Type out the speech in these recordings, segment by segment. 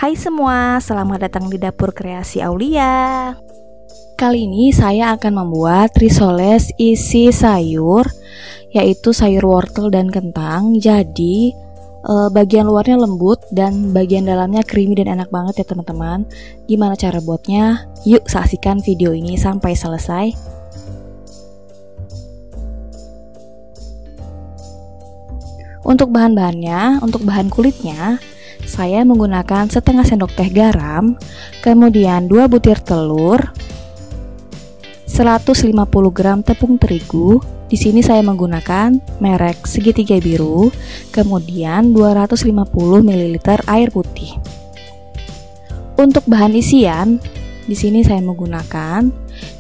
Hai semua, selamat datang di Dapur Kreasi Aulia. Kali ini saya akan membuat risoles isi sayur, yaitu sayur wortel dan kentang. Jadi bagian luarnya lembut dan bagian dalamnya creamy dan enak banget ya teman-teman. Gimana cara buatnya? Yuk saksikan video ini sampai selesai. Untuk bahan-bahannya, untuk bahan kulitnya, saya menggunakan setengah sendok teh garam, kemudian 2 butir telur, 150 gram tepung terigu. Di sini saya menggunakan merek segitiga biru, kemudian 250 ml air putih. Untuk bahan isian, di sini saya menggunakan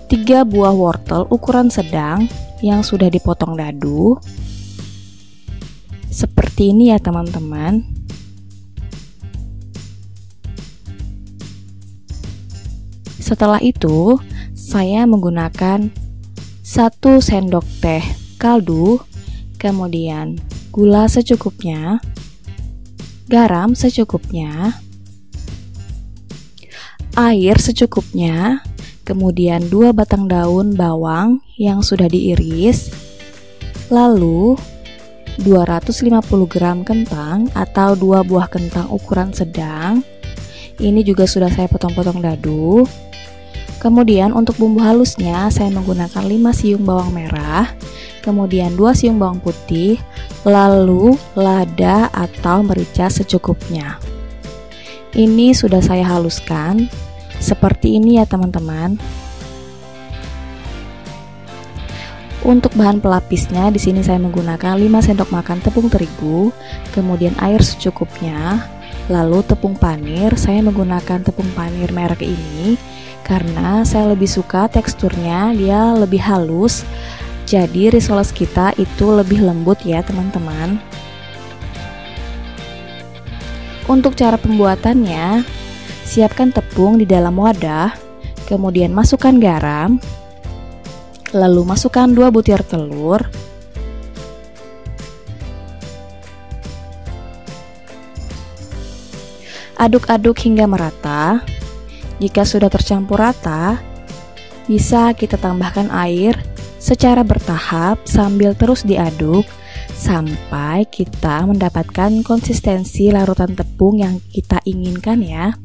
3 buah wortel ukuran sedang yang sudah dipotong dadu. Seperti ini ya teman-teman. Setelah itu, saya menggunakan 1 sendok teh kaldu, kemudian gula secukupnya, garam secukupnya, air secukupnya, kemudian 2 batang daun bawang yang sudah diiris, lalu 250 gram kentang atau 2 buah kentang ukuran sedang. Ini juga sudah saya potong-potong dadu. Kemudian untuk bumbu halusnya saya menggunakan 5 siung bawang merah, kemudian 2 siung bawang putih, lalu lada atau merica secukupnya. Ini sudah saya haluskan seperti ini ya teman-teman. Untuk bahan pelapisnya di sini saya menggunakan 5 sendok makan tepung terigu, kemudian air secukupnya, lalu tepung panir. Saya menggunakan tepung panir merek ini karena saya lebih suka teksturnya, dia lebih halus. Jadi risoles kita itu lebih lembut ya teman-teman. Untuk cara pembuatannya, siapkan tepung di dalam wadah, kemudian masukkan garam, lalu masukkan 2 butir telur, aduk-aduk hingga merata. Jika sudah tercampur rata, bisa kita tambahkan air secara bertahap sambil terus diaduk sampai kita mendapatkan konsistensi larutan tepung yang kita inginkan ya.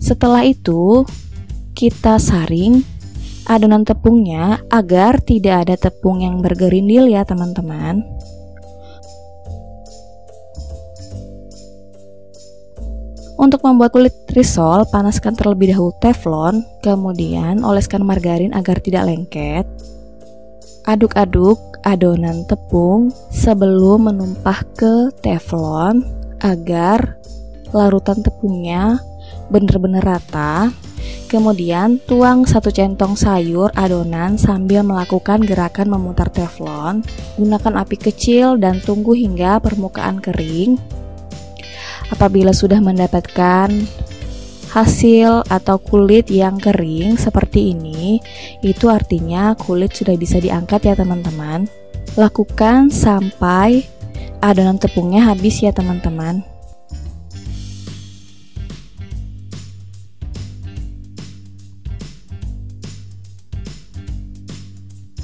Setelah itu, kita saring adonan tepungnya agar tidak ada tepung yang bergerindil ya teman-teman. Untuk membuat kulit risol, panaskan terlebih dahulu teflon, kemudian oleskan margarin agar tidak lengket. Aduk-aduk adonan tepung sebelum menumpah ke teflon agar larutan tepungnya benar-benar rata. Kemudian tuang 1 centong sayur adonan sambil melakukan gerakan memutar teflon. Gunakan api kecil dan tunggu hingga permukaan kering. Apabila sudah mendapatkan hasil atau kulit yang kering seperti ini, itu artinya kulit sudah bisa diangkat ya teman-teman. Lakukan sampai adonan tepungnya habis ya teman-teman.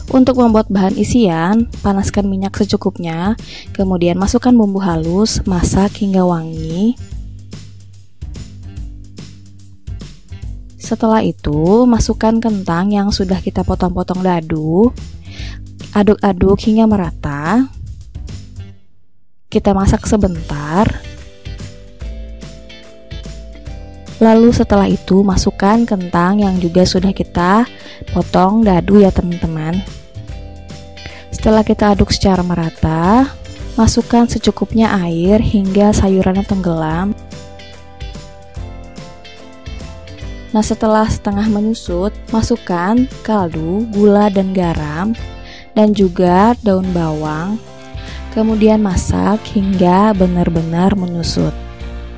Untuk membuat bahan isian, panaskan minyak secukupnya, kemudian masukkan bumbu halus, masak hingga wangi. Setelah itu, masukkan kentang yang sudah kita potong-potong dadu. Aduk-aduk hingga merata. Kita masak sebentar. Lalu setelah itu, masukkan kentang yang juga sudah kita potong dadu ya teman-teman. Setelah kita aduk secara merata, masukkan secukupnya air hingga sayurannya tenggelam. Nah, setelah setengah menyusut, masukkan kaldu, gula dan garam, dan juga daun bawang. Kemudian masak hingga benar-benar menyusut.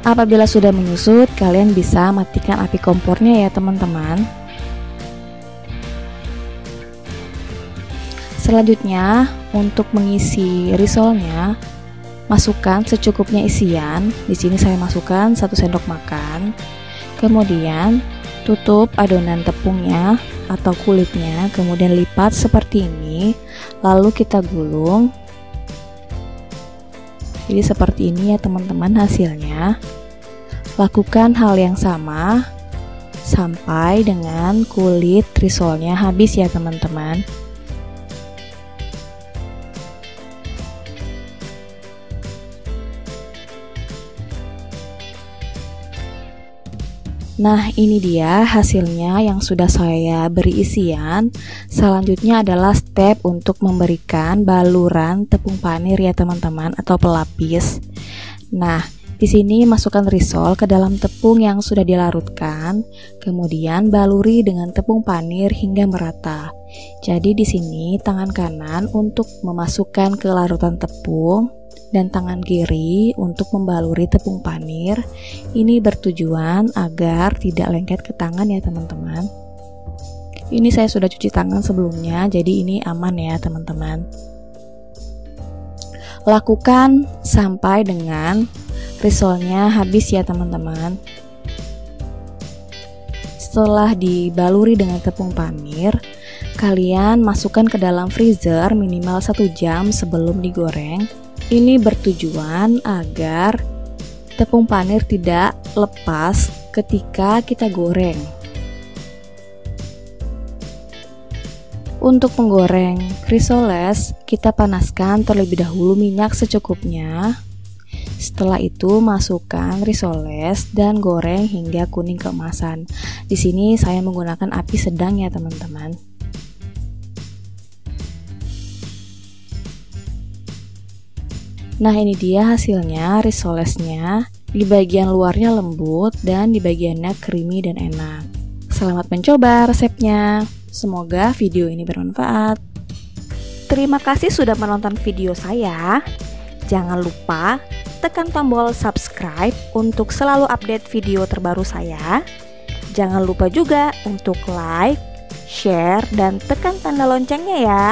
Apabila sudah menyusut, kalian bisa matikan api kompornya ya teman-teman. Selanjutnya, untuk mengisi risolnya, masukkan secukupnya isian. Di sini saya masukkan 1 sendok makan. Kemudian tutup adonan tepungnya atau kulitnya, kemudian lipat seperti ini, lalu kita gulung. Jadi seperti ini ya teman-teman hasilnya. Lakukan hal yang sama sampai dengan kulit risolnya habis ya teman-teman. Nah, ini dia hasilnya yang sudah saya beri isian. Selanjutnya adalah step untuk memberikan baluran tepung panir ya teman-teman, atau pelapis. Nah, di sini masukkan risol ke dalam tepung yang sudah dilarutkan, kemudian baluri dengan tepung panir hingga merata. Jadi di sini tangan kanan untuk memasukkan ke larutan tepung dan tangan kiri untuk membaluri tepung panir. Ini bertujuan agar tidak lengket ke tangan ya teman-teman. Ini saya sudah cuci tangan sebelumnya, jadi ini aman ya teman-teman. Lakukan sampai dengan risolnya habis ya teman-teman. Setelah dibaluri dengan tepung panir, kalian masukkan ke dalam freezer minimal 1 jam sebelum digoreng. Ini bertujuan agar tepung panir tidak lepas ketika kita goreng. Untuk menggoreng risoles, kita panaskan terlebih dahulu minyak secukupnya. Setelah itu masukkan risoles dan goreng hingga kuning keemasan. Di sini saya menggunakan api sedang ya teman-teman. Nah, ini dia hasilnya risolesnya. Di bagian luarnya lembut dan di bagiannya creamy dan enak. Selamat mencoba resepnya. Semoga video ini bermanfaat. Terima kasih sudah menonton video saya. Jangan lupa tekan tombol subscribe untuk selalu update video terbaru saya. Jangan lupa juga untuk like, share, dan tekan tanda loncengnya ya.